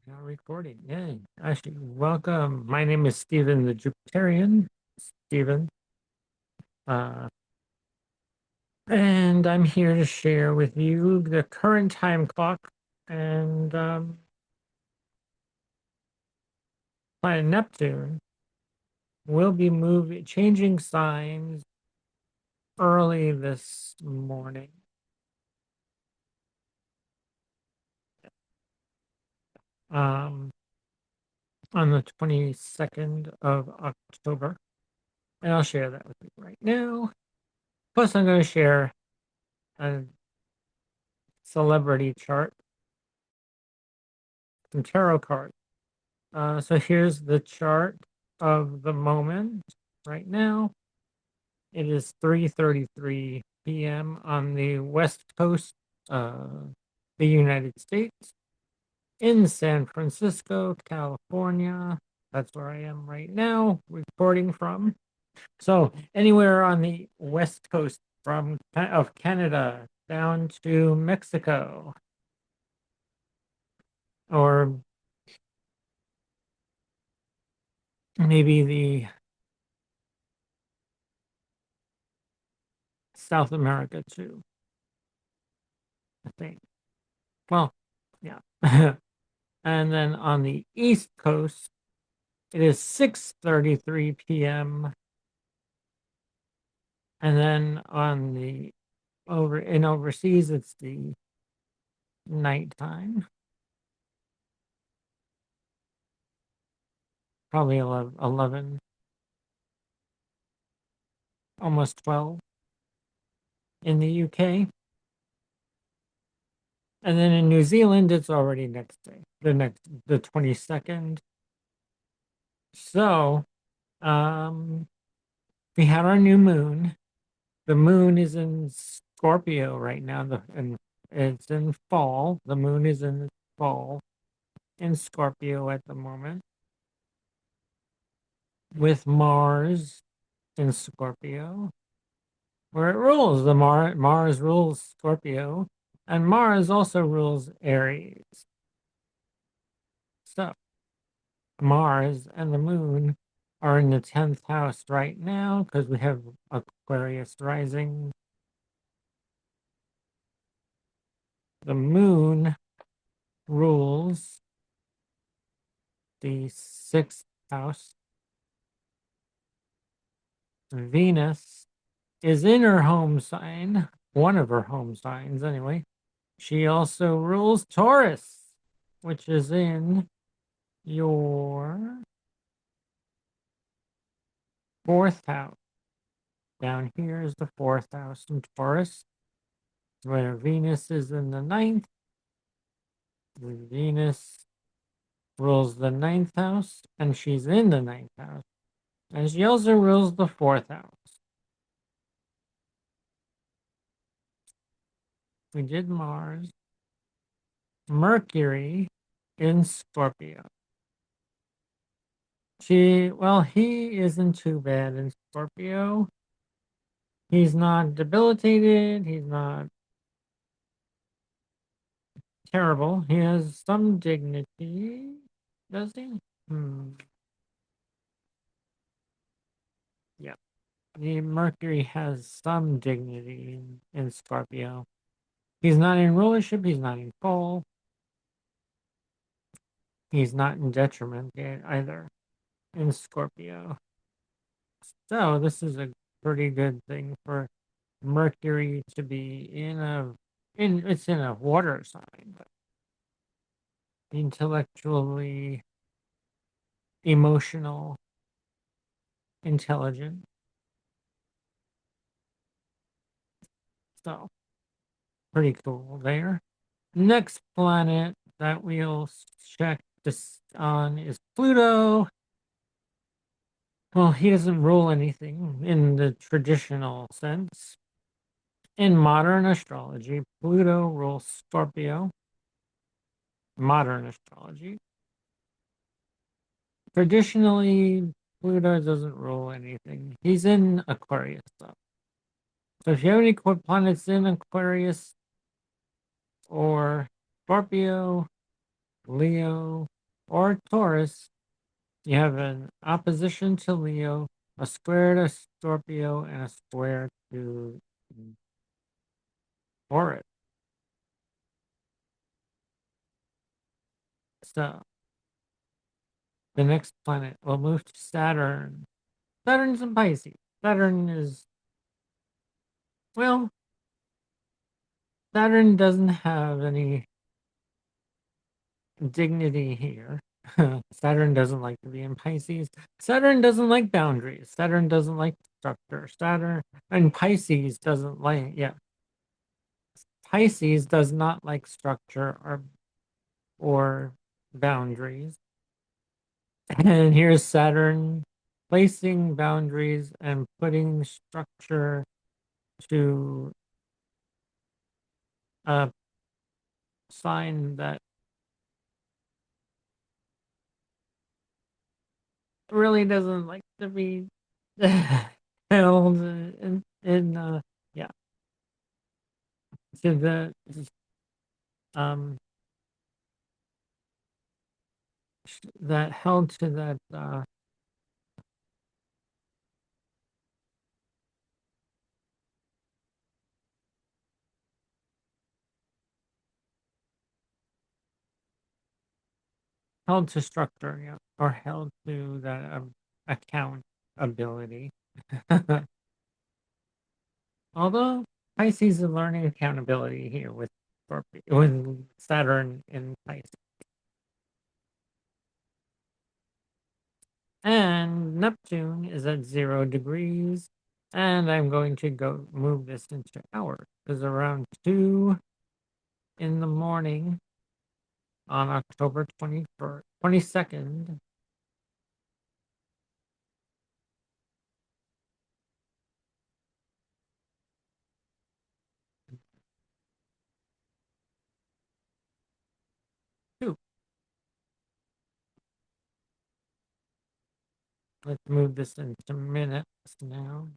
Now recording. Yay. Actually, welcome. My name is Stephen the Jupiterian. Stephen. Uh, and I'm here to share with you the current time clock and planet Neptune will be changing signs early this morning. Um, on the 22nd of October. And I'll share that with you right now. Plus, I'm going to share a celebrity chart, some tarot cards. So here's the chart of the moment right now. It is 3:33 p.m. on the west coast of the United States in San Francisco, California. That's where I am right now, recording from. So anywhere on the west coast from of Canada down to Mexico, or maybe the South America too, I think. Well, yeah. And then on the East Coast, it is 6:33 p.m. And then on the overseas, it's the nighttime, probably 11, almost 12 in the UK. And then in New Zealand, it's already next day, the 22nd. So, um, we had our new moon. The moon is in Scorpio right now, and it's in fall. The moon is in fall in Scorpio at the moment, with Mars in Scorpio, where it rules. The Mars rules Scorpio, and Mars also rules Aries. So Mars and the moon are in the 10th house right now because we have Aquarius rising. The moon rules the 6th house. Venus is in her home sign, one of her home signs anyway. She also rules Taurus, which is in your 4th house. Down here is the 4th house in Taurus, where Venus is in the 9th. Venus rules the 9th house, and she's in the 9th house. And she also rules the 4th house. We did Mars. Mercury in Scorpio. He isn't too bad in Scorpio. He's not debilitated. He's not terrible. He has some dignity. Does he? Hmm. Yeah. The Mercury has some dignity in Scorpio. He's not in rulership. He's not in fall. He's not in detriment either in Scorpio. So this is a pretty good thing for Mercury to be it's in a water sign, but intellectually, emotional, intelligent. So pretty cool there. Next planet that we'll check this on is Pluto. Well, he doesn't rule anything in the traditional sense. In modern astrology, Pluto rules Scorpio. Modern astrology. Traditionally, Pluto doesn't rule anything. He's in Aquarius, though. So if you have any planets in Aquarius or Scorpio, Leo, or Taurus, you have an opposition to Leo, a square to Scorpio, and a square to Taurus. So the next planet will move to Saturn. Saturn's in Pisces. Saturn is, well, Saturn doesn't have any dignity here. Saturn doesn't like to be in Pisces. Saturn doesn't like boundaries. Saturn doesn't like structure. Saturn and Pisces doesn't like, yeah. Pisces does not like structure or boundaries. And here's Saturn placing boundaries and putting structure to a sign that really doesn't like to be held in yeah, to the um that held to that held to structure, yeah, or held to that accountability. Although Pisces is learning accountability here with with Saturn in Pisces. And Neptune is at 0 degrees. And I'm going to go move this into hours because around 2 in the morning on October 21st, 22nd, two. Let's move this into minutes now.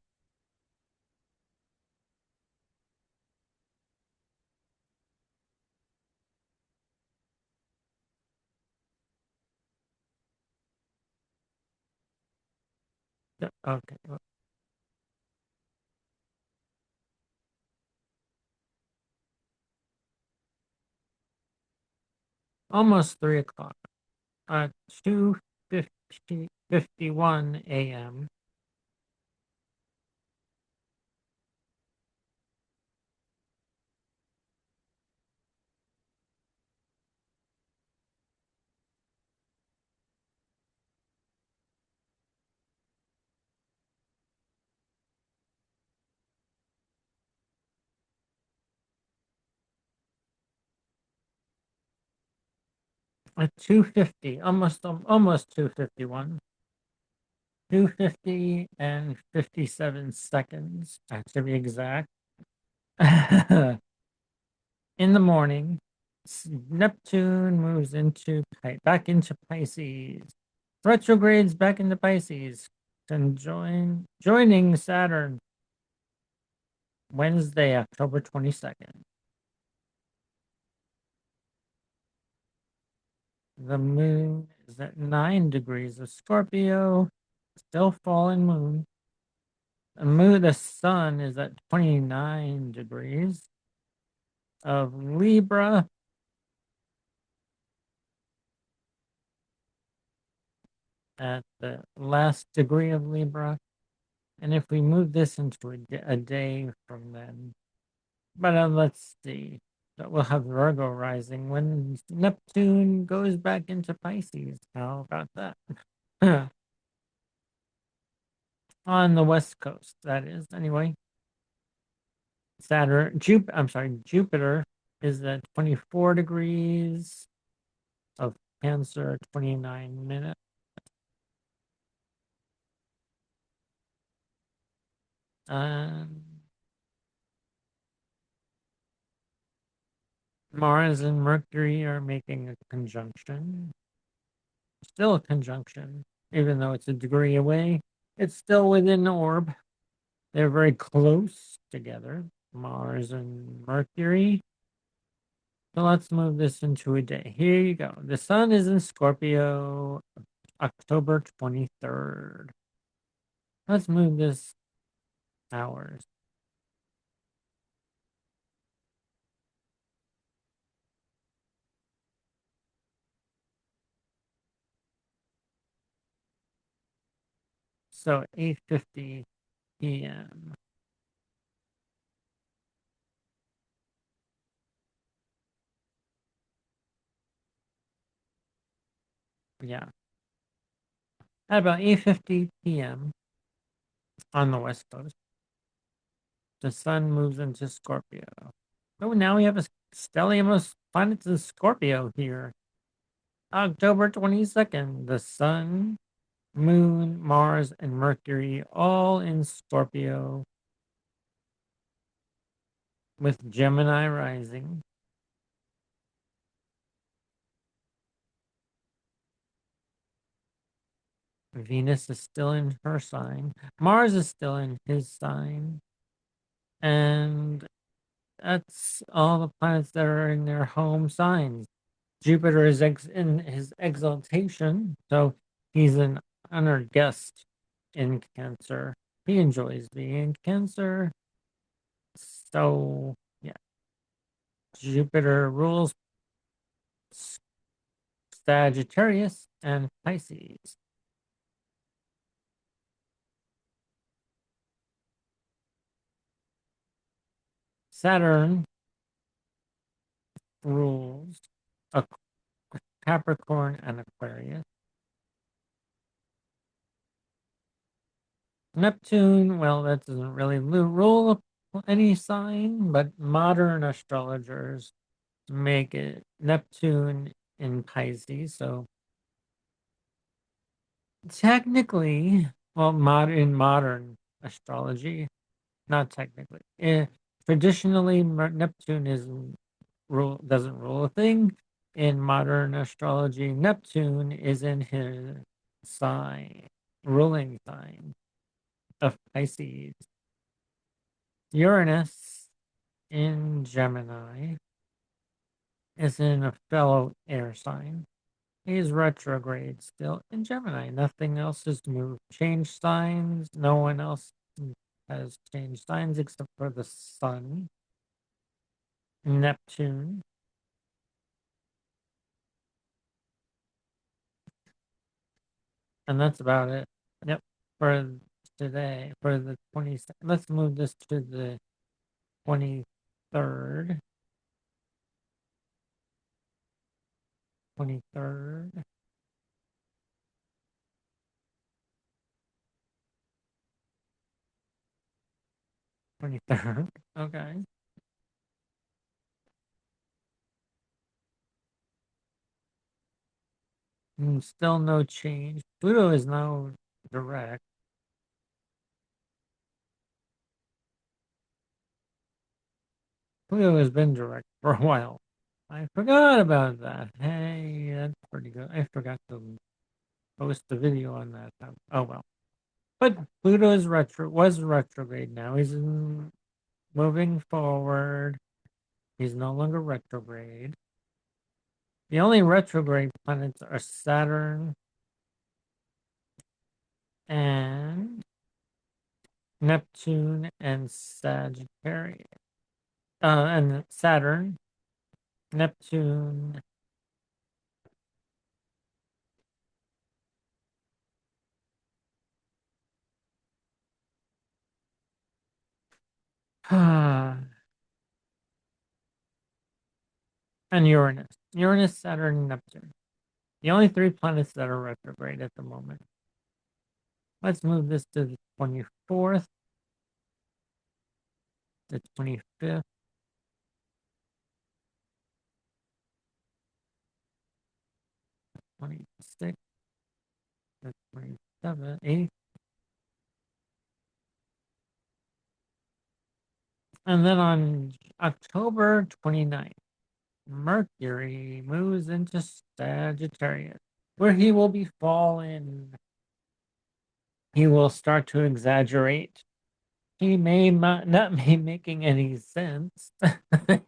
Okay, almost 3 o'clock. 2:51 a.m. At 2:50, almost 2:51. 2:50 and 57 seconds, to be exact. In the morning, Neptune moves back into Pisces. Retrogrades back into Pisces and joining Saturn Wednesday, October 22nd. The moon is at 9 degrees of Scorpio, still fallen moon. The sun is at 29 degrees of Libra. At the last degree of Libra. And if we move this into a day from then, but let's see. So we'll have Virgo rising when Neptune goes back into Pisces. How about that? On the west coast, that is. Anyway, Jupiter is at 24 degrees of Cancer, 29 minutes. Mars and Mercury are making a conjunction. Still a conjunction, even though it's a degree away. It's still within the orb. They're very close together, Mars and Mercury. So let's move this into a day. Here you go. The sun is in Scorpio, October 23rd. Let's move this hours. So 8:50 p.m. Yeah. At about 8:50 p.m. on the West Coast, the sun moves into Scorpio. Oh, now we have a stellium of planets in Scorpio here. October 22nd, the sun, moon, Mars, and Mercury all in Scorpio with Gemini rising. Venus is still in her sign. Mars is still in his sign. And that's all the planets that are in their home signs. Jupiter is in his exaltation, so he's an honored guest in Cancer. He enjoys being in Cancer. So, yeah, Jupiter rules Sagittarius and Pisces. Saturn rules a Capricorn and Aquarius. Neptune, well, that doesn't really rule any sign, but modern astrologers make it Neptune in Pisces. So technically, well, in modern astrology, not technically. Traditionally, Neptune doesn't rule a thing. In modern astrology, Neptune is in his sign, ruling sign of Pisces. Uranus in Gemini is in a fellow air sign. He's retrograde still in Gemini. Nothing else has moved. Changed signs. No one else has changed signs except for the sun. Neptune. And that's about it. Yep. For today. For the 22nd. Let's move this to the 23rd. 23rd. 23rd. Okay. Still no change. Pluto is now direct. Pluto has been direct for a while. I forgot about that. Hey, that's pretty good. I forgot to post the video on that. Oh well. But Pluto is was retrograde now. Moving forward. He's no longer retrograde. The only retrograde planets are Saturn and Neptune and Sagittarius. And Saturn, Neptune. And Uranus. Uranus, Saturn, and Neptune. The only three planets that are retrograde at the moment. Let's move this to the 24th, the 25th, 26th, the 27th, 8th. And then on October 29th, Mercury moves into Sagittarius, where he will be fallen. He will start to exaggerate he may not be making any sense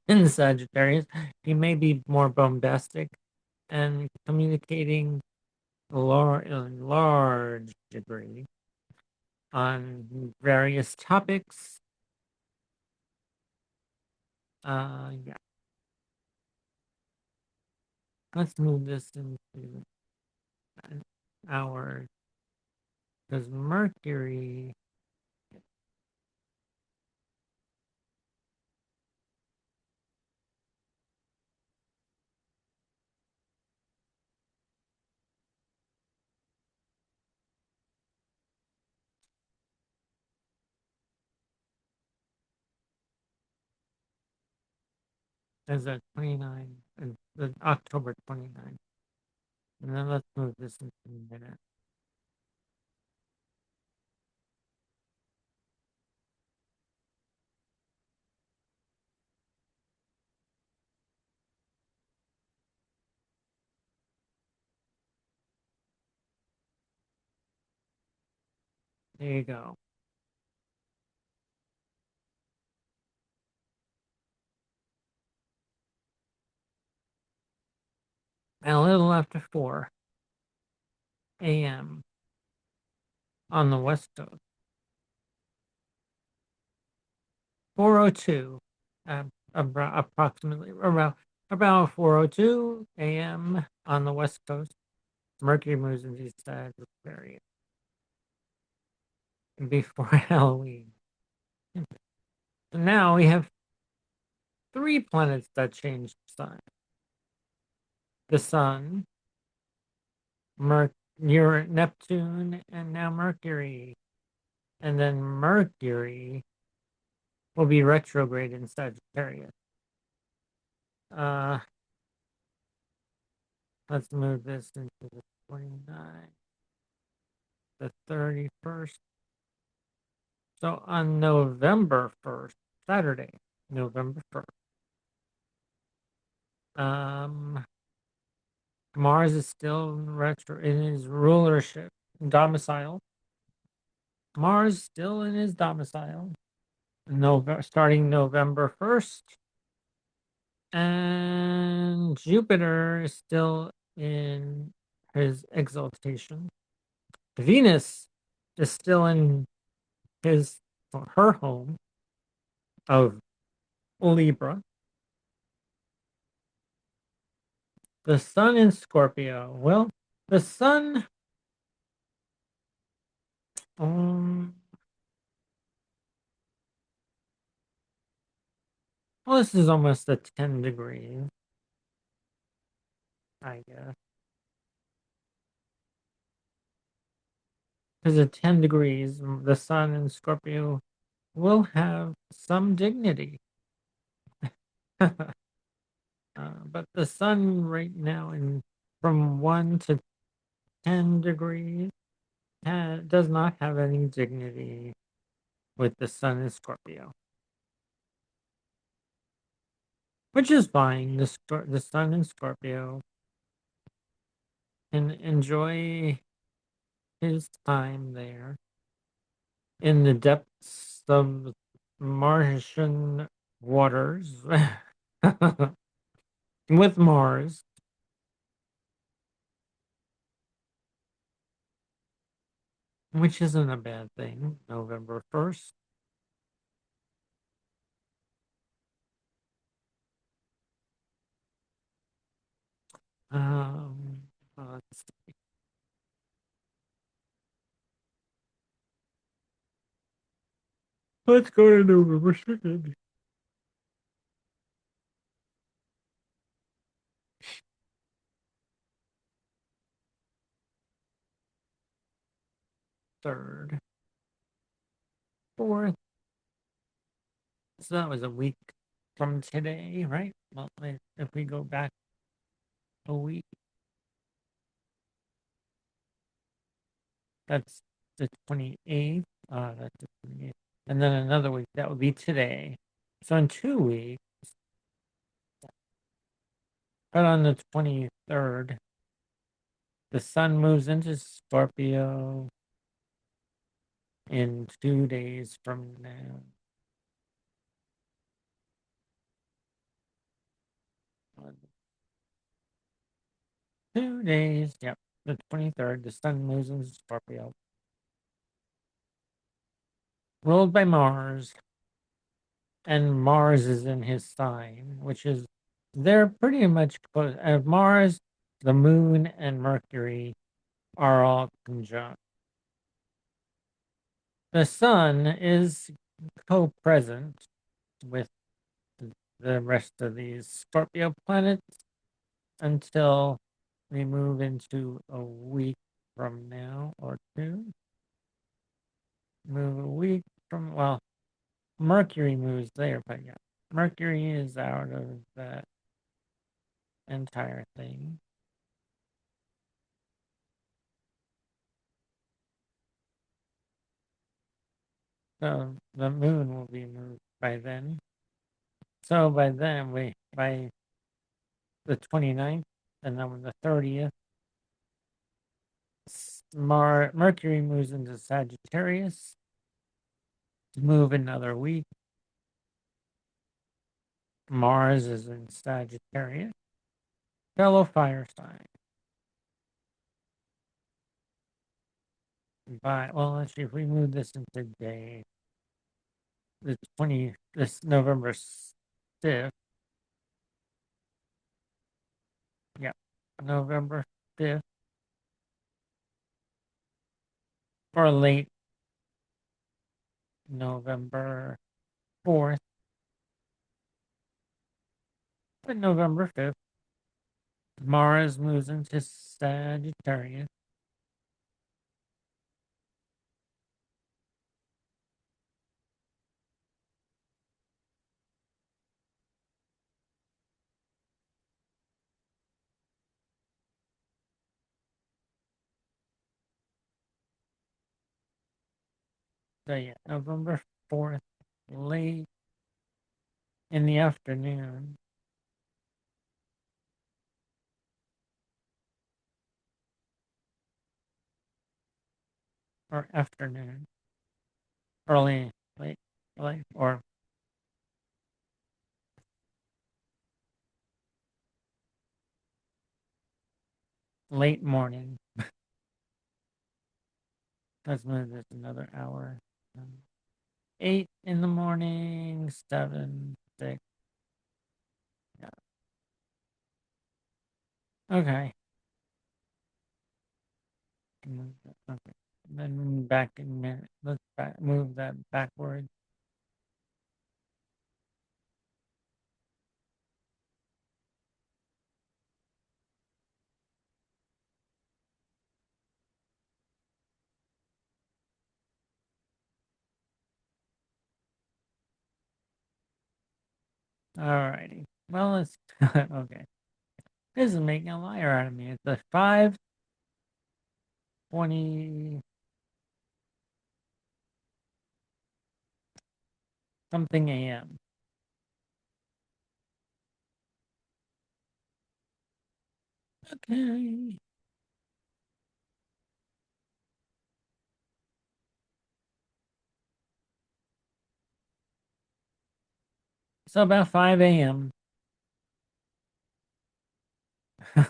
in Sagittarius. He may be more bombastic and communicating in large degree on various topics. Yeah. Let's move this into an hour because Mercury is at 29, October 29. And then let's move this into a minute. There you go. And a little after 4 a.m. on the West Coast. 4:02, approximately about 4:02 a.m. on the West Coast. Mercury moves into Sagittarius before Halloween. So now we have 3 planets that change sign: the Sun, Neptune, and now Mercury. And then Mercury will be retrograde in Sagittarius. Uh, let's move this into the 29th, the 31st. So on November 1st, Saturday, November 1st, Mars is still retro in his rulership domicile. Mars still in his domicile. Starting November 1st. And Jupiter is still in his exaltation. Venus is still in her home of Libra. The Sun in Scorpio. Well, the Sun, um, well, this is almost a 10 degrees, I guess. Because at 10 degrees, the Sun in Scorpio will have some dignity. But the Sun right now, from 1 to 10 degrees, does not have any dignity with the Sun in Scorpio, which is fine. The Sun in Scorpio can enjoy his time there in the depths of Martian waters with Mars, which isn't a bad thing. November 1st. Um, let's see. Let's go to November 2nd. Third, fourth. So that was a week from today, right? Well, if we go back a week, that's the 28th. That's the 28th. And then another week, that would be today. So in 2 weeks, but on the 23rd, the Sun moves into Scorpio in 2 days from now. 2 days, yep. The 23rd, the sun moves into Scorpio. Ruled by Mars, and Mars is in his sign, which is, they're pretty much close. Mars, the moon, and Mercury are all conjunct. The sun is co-present with the rest of these Scorpio planets until we move into a week from now or two. Move a week from, well, Mercury moves there, but yeah, Mercury is out of that entire thing. So the moon will be moved by then. So by then, by the 29th, and then on the 30th, Mercury moves into Sagittarius to move another week. Mars is in Sagittarius, fellow fire sign. Well, let's see if we move this into day, this November 5th. Yeah, November 5th, or late November 4th, but November 5th, Mars moves into Sagittarius. So yeah, November 4th, late in the afternoon. Or afternoon. Early, late, or late morning. Let's move this another hour. 8 in the morning, 7, 6. Yeah. Okay. Okay. Then back in minute. Let's move that backward. Alrighty. Well, let's. Okay. This is making a liar out of me. It's a 5:20 something a.m. Okay. So about 5 a.m.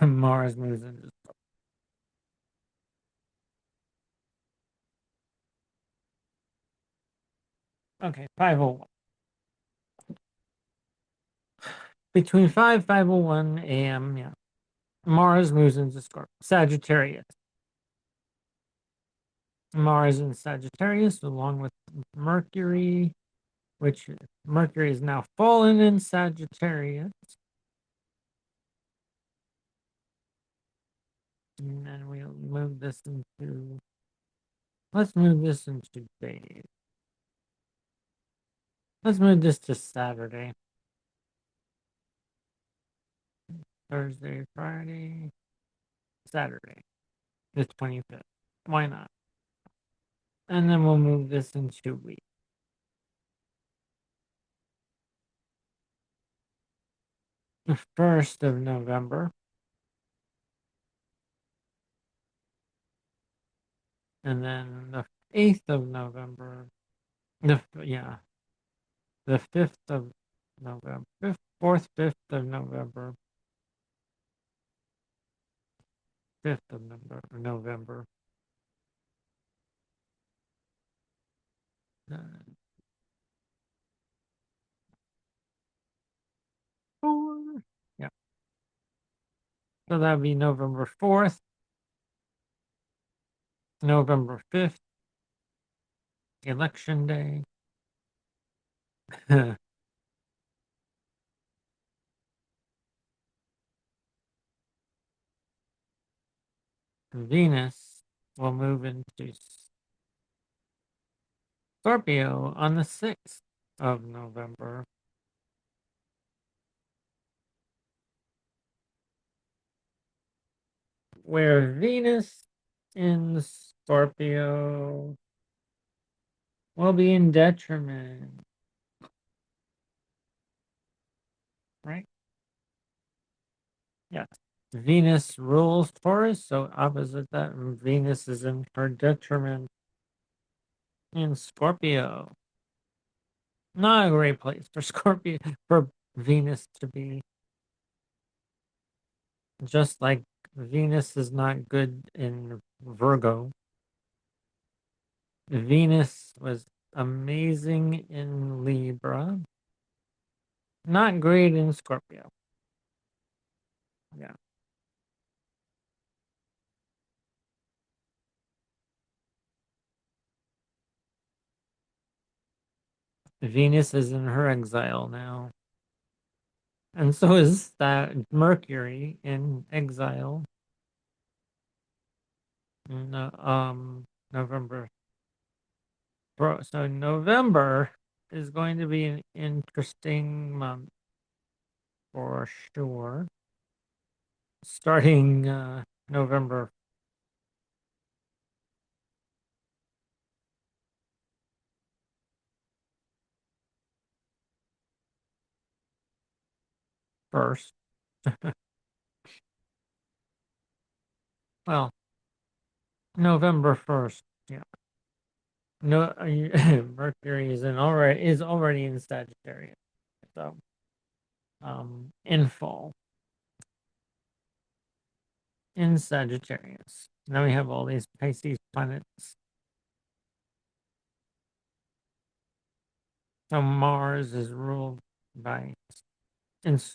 Mars moves into. Okay, 5:01. Between 5:01 a.m. Yeah, Mars moves into Sagittarius. Mars in Sagittarius, along with Mercury, which Mercury is now fallen in Sagittarius. And then we'll move this into. Let's move this into days. Let's move this to Saturday. Thursday, Friday, Saturday, the 25th. Why not? And then we'll move this in 2 weeks. The 1st of November. And then the 8th of November. Yeah, the 5th of November. 5th, 4th, 5th of November. 5th of November. Uh, 4. Yeah. So that'd be November 4th, November 5th, election day. Venus will move into Scorpio on the 6th of November, where Venus in Scorpio will be in detriment, right? Yes. Venus rules Taurus, so opposite that, Venus is in her detriment in Scorpio. Not a great place for Scorpio, for Venus to be. Just like Venus is not good in Virgo. Venus was amazing in Libra, not great in Scorpio. Yeah. Venus is in her exile now. And so is that Mercury in exile. No, November. So November is going to be an interesting month for sure. Starting November 1st. Well, November 1st. Yeah. No, Mercury is already in Sagittarius. So, in fall in Sagittarius. Now we have all these Pisces planets. So Mars is ruled by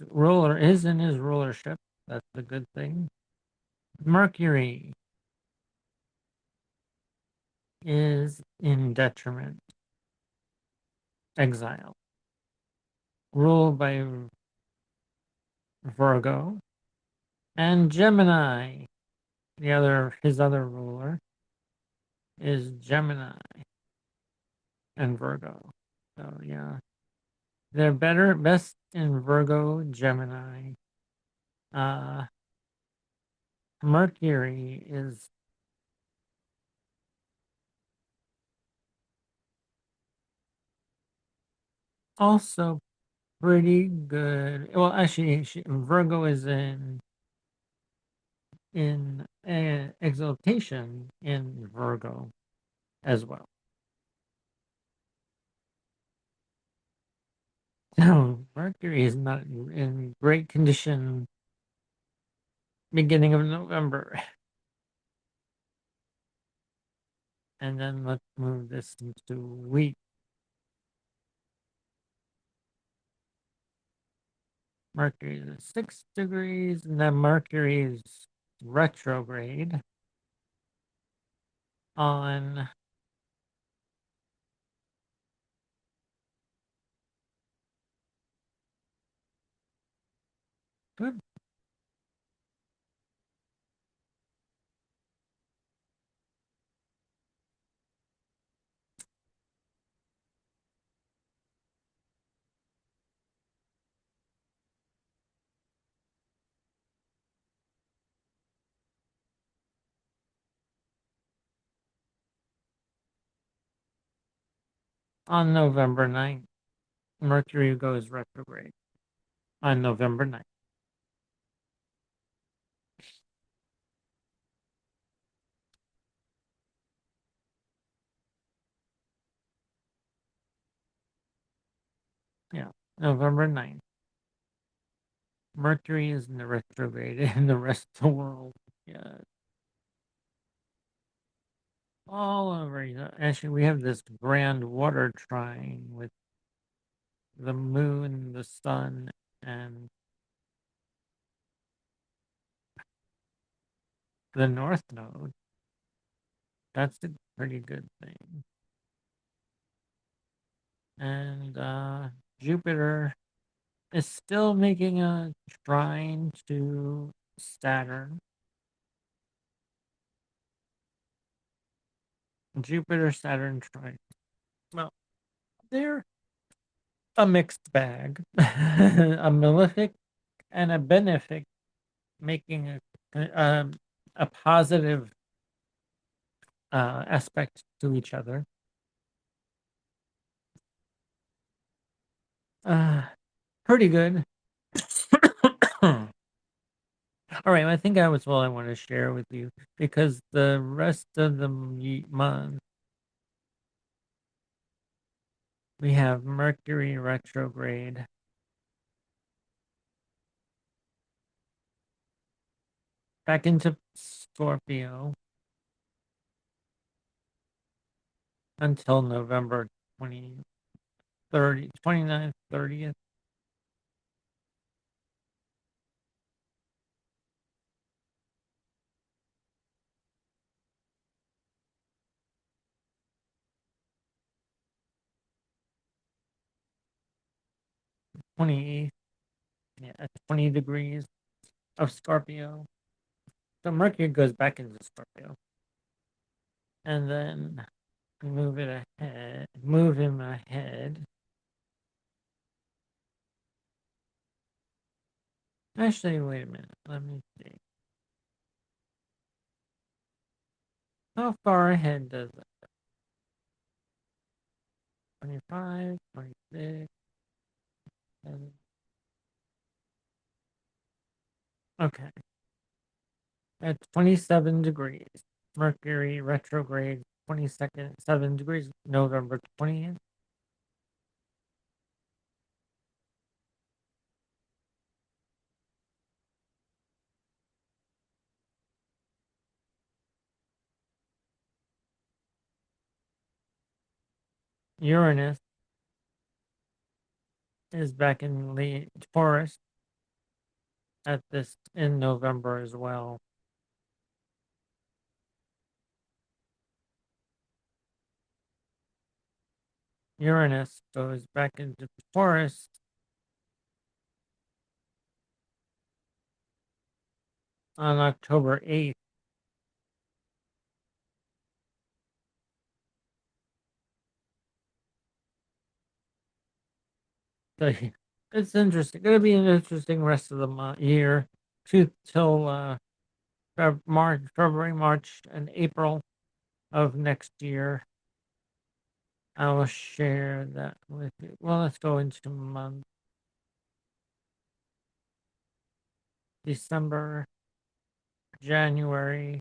ruler is in his rulership. That's a good thing. Mercury is in detriment, exile, ruled by Virgo and Gemini. His other ruler is Gemini and Virgo. So yeah, they're best in Virgo, Gemini. Uh, Mercury is also pretty good. Well, actually, Virgo is in exaltation in Virgo as well. So Mercury is not in great condition beginning of November. And then let's move this into week. Mercury is at 6 degrees, and then Mercury is retrograde on good, on November 9th. Mercury goes retrograde on November 9th. Yeah, November 9th. Mercury is in the retrograde in the rest of the world. Yeah, all over. Actually, we have this grand water trine with the moon, the sun, and the North Node. That's a pretty good thing. And Jupiter is still making a trine to Saturn. Jupiter Saturn trine. Well, they're a mixed bag, a malefic and a benefic, making a positive aspect to each other. Uh, Pretty good. All right, I think that was all I want to share with you because the rest of the month we have Mercury retrograde back into Scorpio until November 20, 30, 29th, 30th. Yeah, at 20 degrees of Scorpio. So Mercury goes back into Scorpio. And then move him ahead. Actually, wait a minute. Let me see. How far ahead does it? 25, 26. Okay. At 27 degrees. Mercury retrograde 22nd, 7 degrees, November 20th. Uranus is back in Taurus at this in November as well. Uranus goes back into Taurus on October 8th. So it's interesting. Going to be an interesting rest of the year till March, February, March, and April of next year. I will share that with you. Well, let's go into month December, January.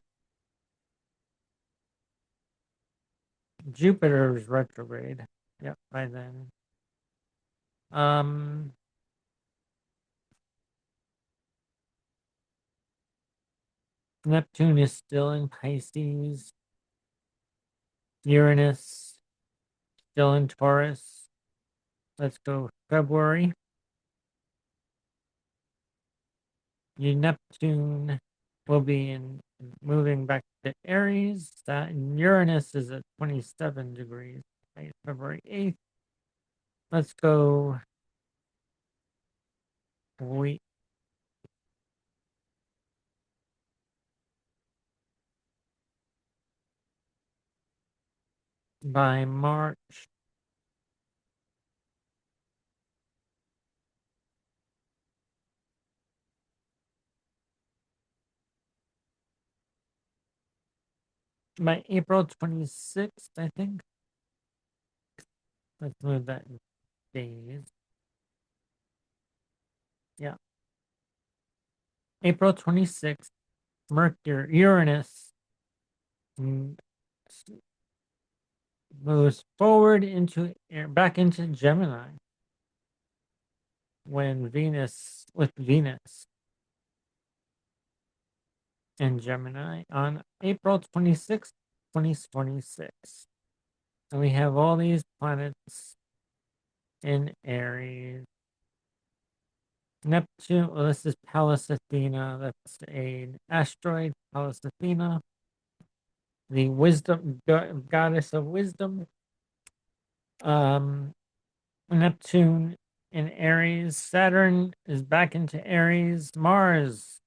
Jupiter's retrograde. Yep, by then. Um, Neptune is still in Pisces. Uranus still in Taurus. Let's go February. Your Neptune will be in moving back to Aries. That Uranus is at 27 degrees, right? February 8th. Let's go wait by March. By April 26th, I think. Let's move that in days. Yeah. April 26th, Uranus moves forward back into Gemini. when Venus in Gemini on April 26th, 2026. And we have all these planets in Aries. Neptune, well, this is Pallas Athena. That's an asteroid, Pallas Athena, the wisdom goddess of wisdom. Neptune in Aries. Saturn is back into Aries. Mars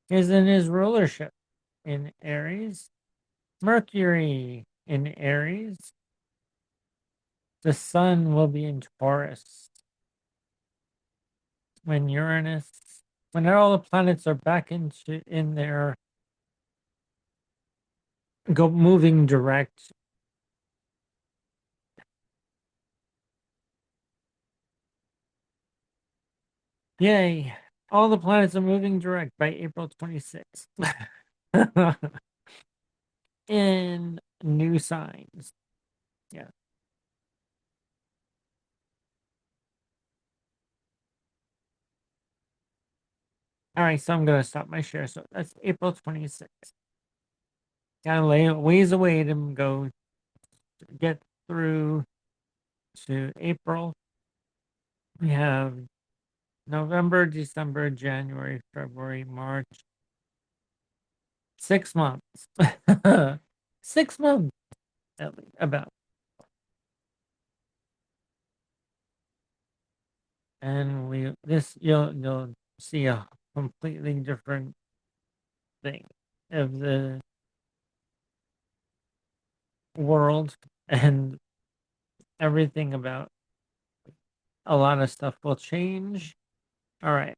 is in his rulership in Aries. Mercury in Aries. The sun will be in Taurus. When all the planets are back in their moving direct. Yay! All the planets are moving direct by April 26th. In new signs. Yeah. All right, so I'm gonna stop my share. So that's April 26th. Gotta lay ways away to go get through to April. We have November, December, January, February, March. 6 months. 6 months at least, about. And you'll see a completely different thing of the world, and everything about a lot of stuff will change. All right.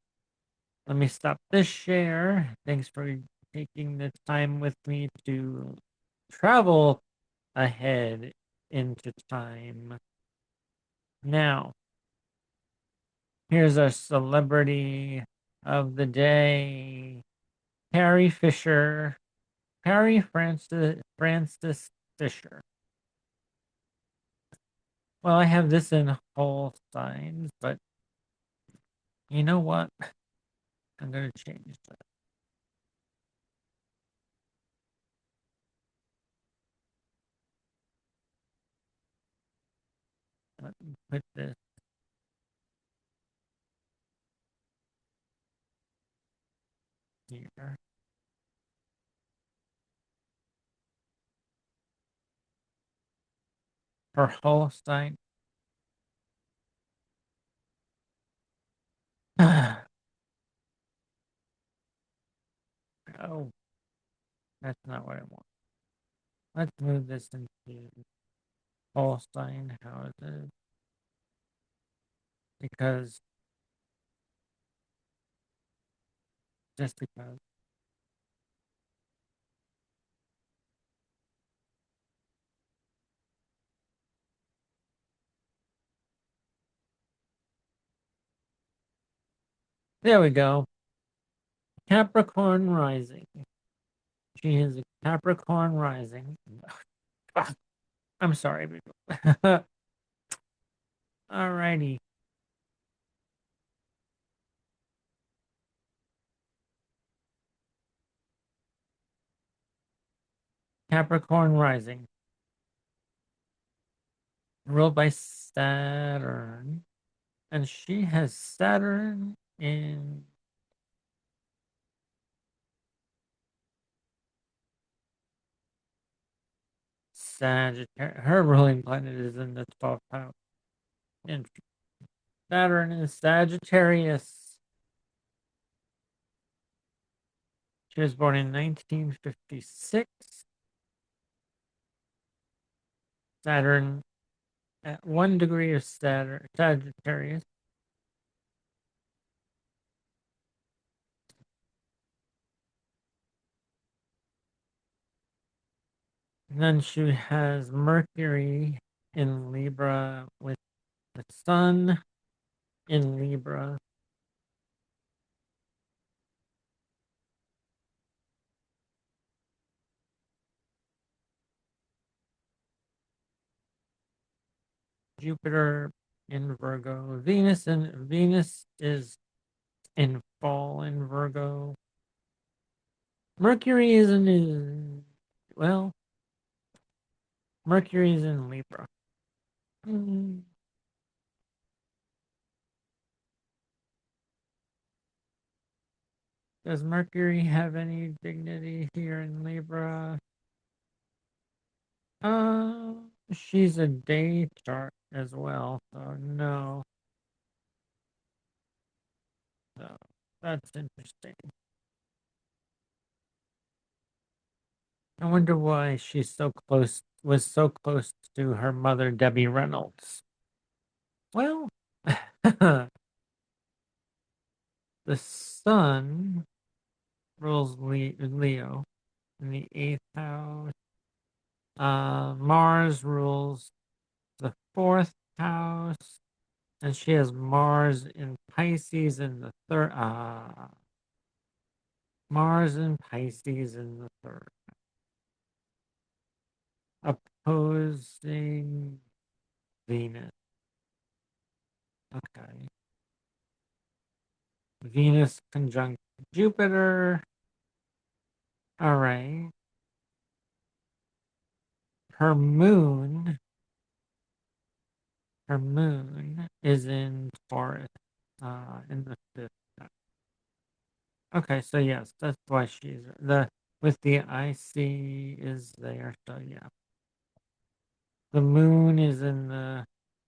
Let me stop this share. Thanks for taking the time with me to travel ahead into time. Now, here's our celebrity of the day, Carrie Fisher, Carrie Francis Fisher. Well, I have this in whole signs, but you know what? I'm going to change that. Let me put this here. Her whole sign. Oh, that's not what I want. Let's move this into Holstein houses because just because. There we go. Capricorn rising. She is a Capricorn rising. I'm sorry, people. Alrighty. Capricorn rising. Ruled by Saturn. And she has Saturn in Sagittarius. Her ruling planet is in the 12th house. Saturn is Sagittarius. She was born in 1956. Saturn at 1 degree of Sagittarius. And then she has Mercury in Libra with the Sun in Libra. Jupiter in Virgo. Venus is in fall in Virgo. Mercury isn't in, well, Mercury is in Libra. Mm. Does Mercury have any dignity here in Libra? Uh, she's a day chart as well, so no. So that's interesting. I wonder why she's so close, was so close to her mother, Debbie Reynolds. Well, the sun rules Leo in the eighth house. Mars rules the fourth house, and she has Mars in Pisces in the third. Mars in Pisces in the third, opposing Venus. Okay. Venus conjunct Jupiter. All right. Her moon, her moon is in Taurus, in the fifth. Okay, so yes, that's why she's the with the IC is there. So yeah, the moon is in the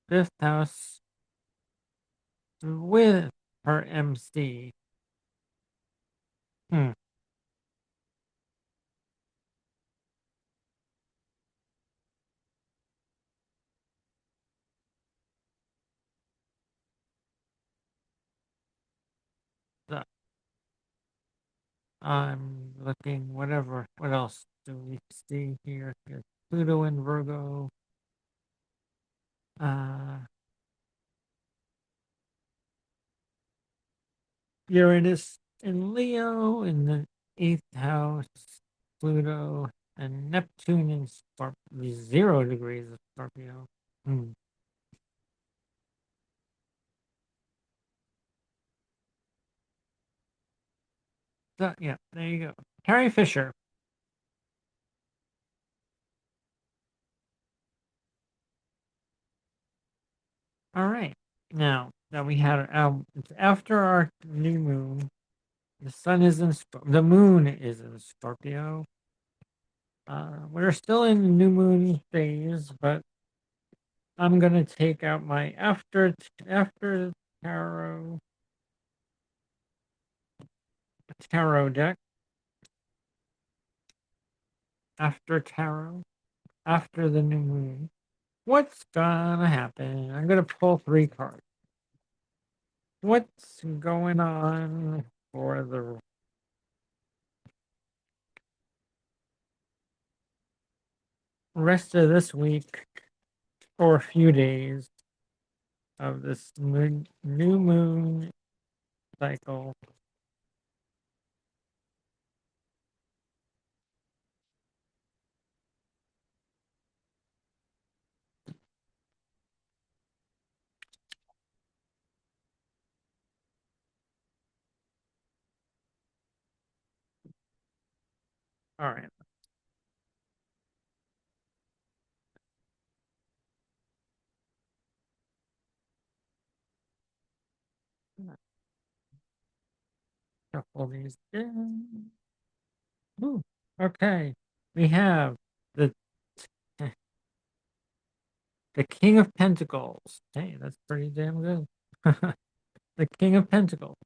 fifth house with her MC. Hmm. So I'm looking. Whatever. What else do we see here? Here's Pluto in Virgo. Uh, Uranus in Leo in the eighth house. Pluto and Neptune in Scorpio. 0 degrees of Scorpio. Hmm. So yeah, there you go. Carrie Fisher. All right. Now that we had it's after our new moon. The sun is in the moon is in Scorpio. We're still in the new moon phase, but I'm gonna take out my after tarot deck. After tarot, after the new moon. What's gonna happen? I'm gonna pull 3 cards. What's going on for the rest of this week or a few days of this new moon cycle? All right. Shuffle these in. Ooh, okay. We have the the King of Pentacles. Hey, that's pretty damn good. The King of Pentacles.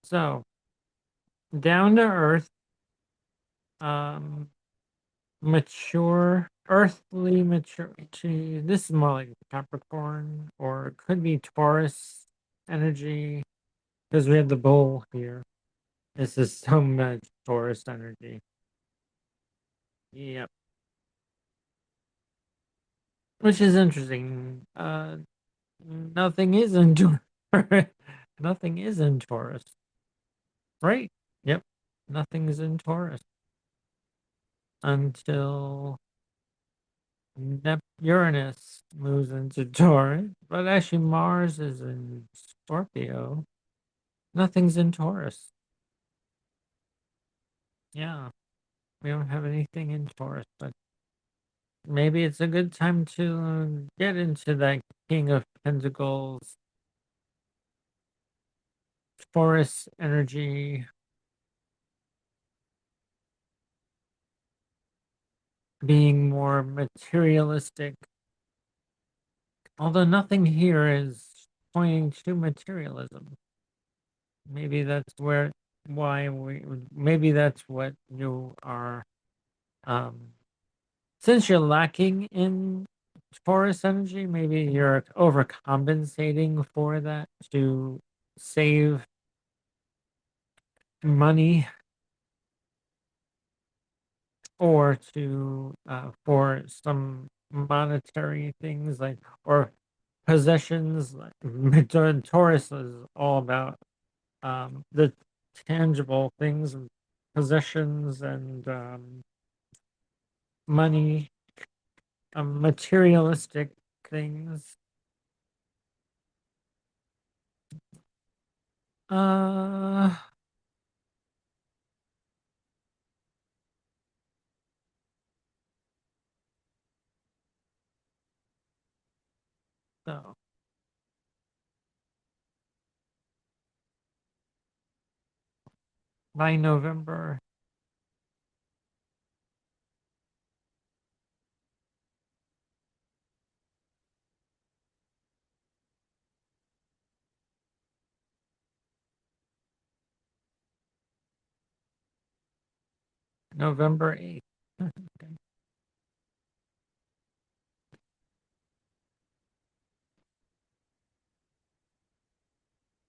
So down to earth, um, mature, earthly maturity. This is more like Capricorn, or it could be Taurus energy, because we have the bull here. This is so much Taurus energy. Yep. Which is interesting. Nothing is in Taurus. Nothing is in Taurus. Right? Yep. Nothing is in Taurus until Uranus moves into Taurus, but actually Mars is in Scorpio. Nothing's in Taurus. Yeah, we don't have anything in Taurus, but maybe it's a good time to get into that King of Pentacles, Taurus energy, being more materialistic. Although nothing here is pointing to materialism. Maybe that's maybe that's what you are, um, since you're lacking in Taurus energy, maybe you're overcompensating for that to save money or to for some monetary things like or possessions. Like Taurus is all about the tangible things, possessions, and money, materialistic things. Uh, so by November 8th. Okay.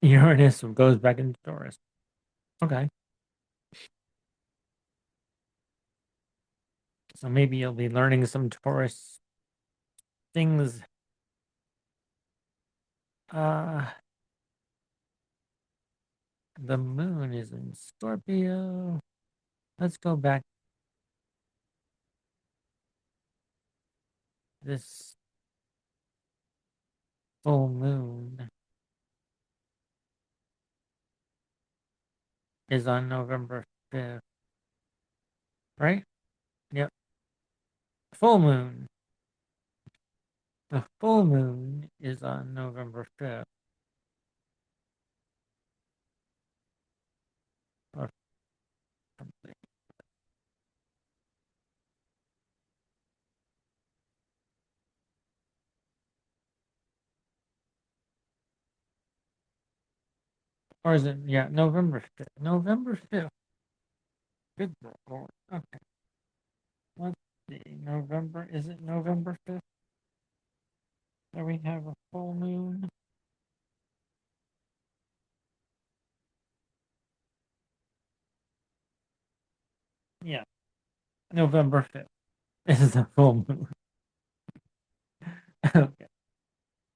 Uranus goes back into Taurus. Okay. So maybe you'll be learning some Taurus things. Uh, the moon is in Scorpio. Let's go back. This full moon is on November 5th, right? Yep. Full moon. The full moon is on November 5th. Or something. Or is it? Yeah, November 5th. November 5th. Good Lord. Okay. Let's see. November. Is it November 5th that we have a full moon? Yeah. November 5th is the full moon. Okay.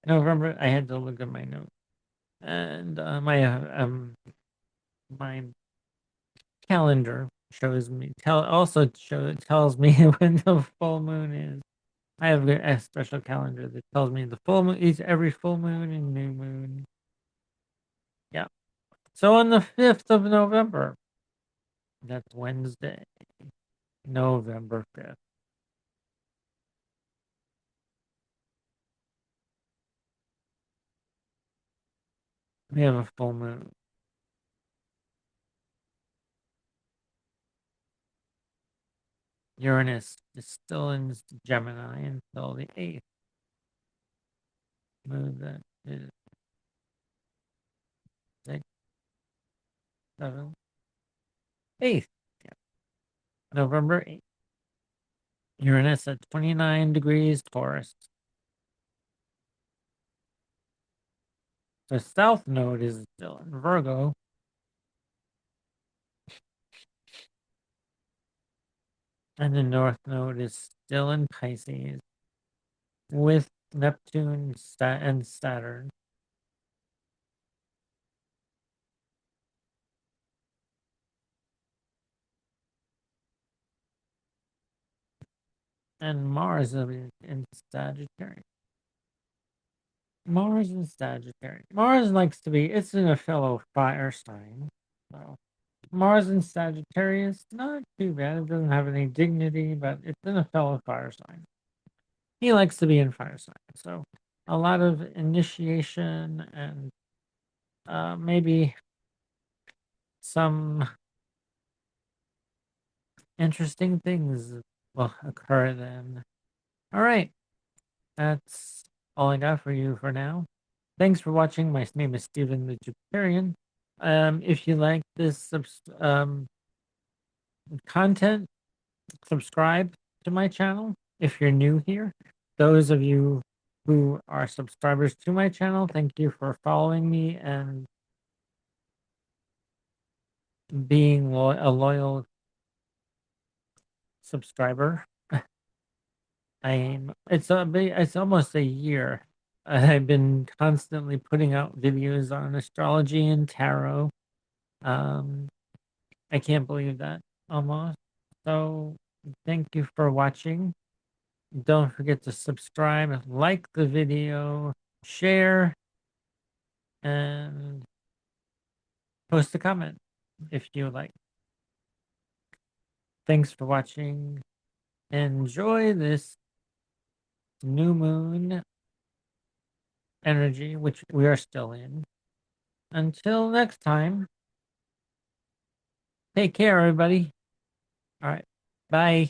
November. I had to look at my notes. And my calendar shows me tells me when the full moon is. I have a special calendar that tells me the full moon is every full moon and new moon. Yeah. So on the 5th of November, that's Wednesday, November 5th, we have a full moon. Uranus is still in Gemini until the 8th. Moon that is 6, 7, 8th. Yeah. November 8th. Uranus at 29 degrees Taurus. The south node is still in Virgo. And the north node is still in Pisces with Neptune and Saturn. and Mars in Sagittarius. Mars in Sagittarius. Mars likes to be, it's in a fellow fire sign. So Mars in Sagittarius, not too bad. It doesn't have any dignity, but it's in a fellow fire sign. He likes to be in fire sign. So a lot of initiation and maybe some interesting things will occur then. All right. That's all I got for you for now. Thanks for watching. My name is Steven the Jupiterian. If you like this content, subscribe to my channel if you're new here. Those of you who are subscribers to my channel, thank you for following me and being a loyal subscriber. It's almost a year. I've been constantly putting out videos on astrology and tarot. Um, I can't believe that almost. So thank you for watching. Don't forget to subscribe, like the video, share, and post a comment if you like. Thanks for watching. Enjoy this new moon energy, which we are still in. Until next time, take care, everybody. All right. Bye.